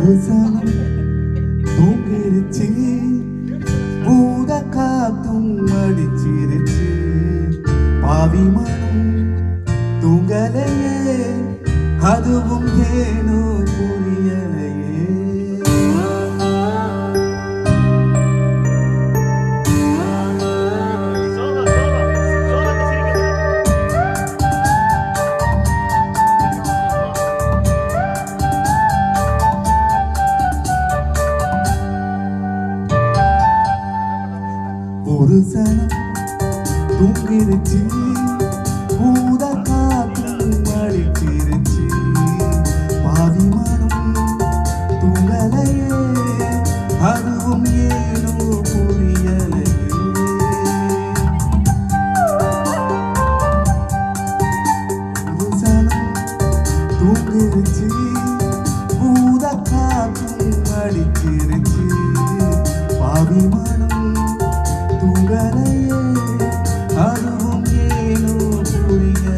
ஒரு சனம் தூங்கிருச்சு, பூத காத்தும் அடிச்சிருச்சு, பாவி மனம் தூங்கலையே, அதுவும் ஏனோ புரியலையே. ஒரு சனம் தூங்கிருச்சு, பூத காத்தும் அடிச்சிருச்சு, பாவி மனம் தூங்கலையே, அதுவும் ஏனோ புரியலையே. ஒரு சனம் தூங்கிருச்சு, பூத காத்தும் அடிச்சிருச்சு, பாவி மனம் தூங்கலையே, அதுவும் ஏனோ புரியலையே.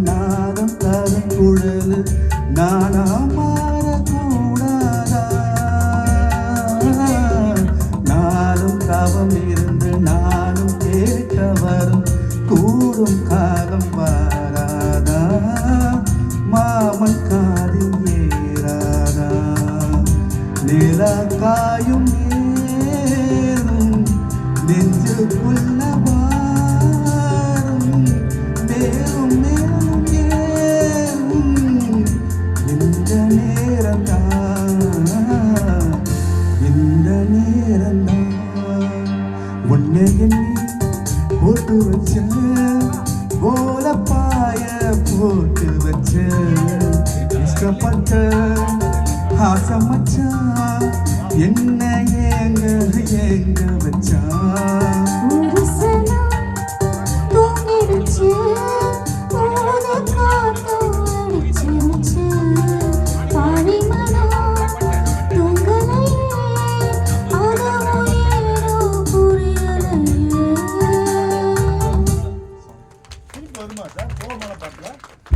நாதம் தரும் குழல் நானா மாறக்கூடாதா, நானும் காவம் இருந்து நானும் கேட்க வரும் கூடும் காலம் வாராதா, மாமன் காதில் ஏறாதா, நிலா காயும் ஏறும் நெஞ்சுக்குள்ள உன்னை எண்ணி போட்டு வச்ச கோலப்பாய போட்டு வச்ச இஷ்டப்பட்ட ஆசை மச்சான்